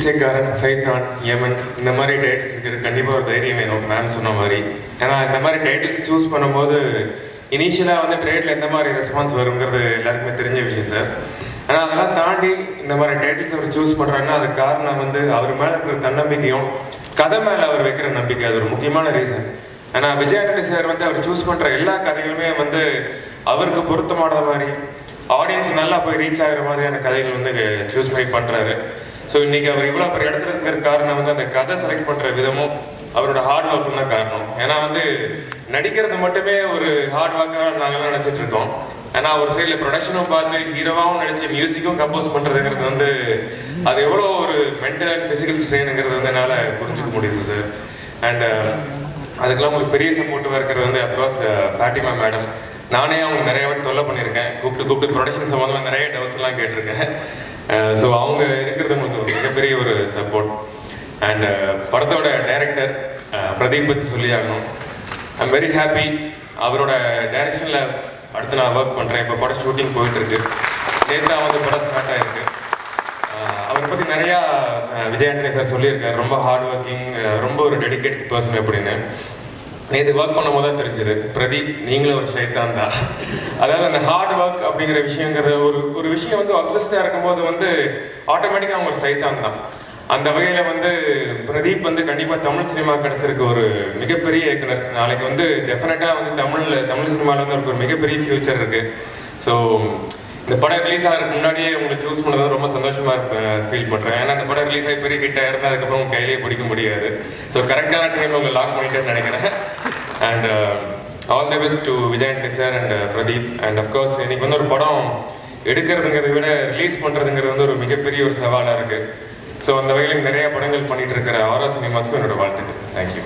பிச்சைக்காரன், சைத்தான், யமன் இந்த மாதிரி டைட்டில்ஸ் இருக்கிறது கண்டிப்பாக ஒரு தைரியம் வேணும் மேம் சொன்ன மாதிரி. ஏன்னா இந்த மாதிரி டைட்டில்ஸ் சூஸ் பண்ணும்போது இனிஷியலாக வந்து ட்ரேடில் எந்த மாதிரி ரெஸ்பான்ஸ் வருங்கிறது எல்லாருக்குமே தெரிஞ்ச விஷயம் சார். ஆனால் அதெல்லாம் தாண்டி இந்த மாதிரி டைட்டில்ஸ் அவர் சூஸ் பண்ணுறாங்கன்னா அதுக்கு காரணம் வந்து அவர் மேலே இருக்கிற தன்னம்பிக்கையும் கதை மேலே அவர் வைக்கிற நம்பிக்கை. அது ஒரு முக்கியமான ரீசன். ஏன்னா விஜய் ஆண்டனி சார் வந்து அவர் சூஸ் பண்ணுற எல்லா கதைகளுமே வந்து அவருக்கு பொருத்தமான மாதிரி ஆடியன்ஸ் நல்லா போய் ரீச் ஆகிற மாதிரியான கதைகள் வந்து சூஸ் பண்ணி பண்ணுறாரு. ஸோ இன்றைக்கி அவர் இவ்வளோ பெரிய இடத்துல இருக்கிற காரணம் வந்து அந்த கதை செலக்ட் பண்ணுற விதமும் அவரோட ஹார்ட் ஒர்க்கும் தான் காரணம். ஏன்னா வந்து நடிக்கிறது மட்டுமே ஒரு ஹார்ட் ஒர்க்காக நாங்கள்லாம் நினச்சிட்டு இருக்கோம். ஏன்னா ஒரு சைடில் ப்ரொடக்ஷனும் பார்த்து ஹீரோவாகவும் நினச்சி மியூசிக்கும் கம்போஸ் பண்ணுறதுங்கிறது வந்து அது எவ்வளோ ஒரு மென்டல் அண்ட் ஃபிசிக்கல் ஸ்ட்ரெயினுங்கிறது வந்து என்னால் புரிஞ்சுக்க முடியுது சார். அண்ட் அதுக்கெல்லாம் உங்களுக்கு பெரிய சப்போர்ட்டிவாக இருக்கிறது வந்து அப்கோர்ஸ் ஃபாட்டிமா மேடம். நானே அவங்க நிறைய வாட்டி தொல்லை பண்ணியிருக்கேன். கூப்பிட்டு ப்ரொடக்ஷன் சம்மந்தமாக நிறைய டவுட்ஸ்லாம் கேட்டிருக்கேன். ஸோ அவங்க இருக்கிறது உங்களுக்கு ஒரு மிகப்பெரிய ஒரு சப்போர்ட். அண்ட் படத்தோட டைரக்டர் பிரதீப் பற்றி சொல்லி ஆகணும். I'm very happy. அவரோட டைரக்ஷனில் அடுத்து நான் ஒர்க் பண்ணுறேன். இப்போ படம் ஷூட்டிங் போயிட்டுருக்கு. நேற்று வந்து படம் ஸ்டார்ட் ஆகிருக்கு. அவரை பற்றி நிறையா விஜய் ஆண்டனி சார் சொல்லியிருக்காரு. ரொம்ப ஹார்ட் ஒர்க்கிங், ரொம்ப ஒரு டெடிகேட்டட் பர்சன் அப்படின்னு. நேற்று ஒர்க் பண்ணும் போது தான் தெரிஞ்சது பிரதீப் நீங்களும் ஒரு ஷைத்தான் தான். அதாவது அந்த ஹார்ட் ஒர்க் அப்படிங்கிற விஷயங்கிற ஒரு விஷயம் வந்து அப்சஸ்டாக இருக்கும்போது வந்து ஆட்டோமேட்டிக்காக அவங்க ஒரு சைத்தான் தான். அந்த வகையில் வந்து பிரதீப் வந்து கண்டிப்பாக தமிழ் சினிமா கிடச்சிருக்க ஒரு மிகப்பெரிய இயக்குனர். நாளைக்கு வந்து டெஃபினட்டாக வந்து தமிழ் சினிமாவில் வந்து அவருக்கு ஒரு மிகப்பெரிய ஃபியூச்சர் இருக்குது. ஸோ இந்த படம் ரிலீஸ் ஆகிறதுக்கு முன்னாடியே உங்களை சூஸ் பண்ணது ரொம்ப சந்தோஷமாக ஃபீல் பண்ணுறேன். ஏன்னா அந்த படம் ரிலீஸ் ஆகி பெரிய ஹிட்டாக இருந்தால் அதுக்கப்புறம் உங்கள் கையிலேயே பிடிக்க முடியாது. ஸோ கரெக்டான டைமில் உங்களை லாக் பண்ணிட்டேன்னு நினைக்கிறேன். And all the best to Vijay Antony sir and Pradeep. And of course இன்னைக்கு வந்து ஒரு படம் எடுக்கிறதுங்கிறத விட ரிலீஸ் பண்ணுறதுங்கிறது வந்து ஒரு மிகப்பெரிய ஒரு சவாலாக இருக்குது. ஸோ அந்த வகையில் நிறைய படங்கள் பண்ணிகிட்டு இருக்கிற ஆரா சினிமாஸ்க்கும் என்னோட வாழ்த்துக்கள். தேங்க்யூ.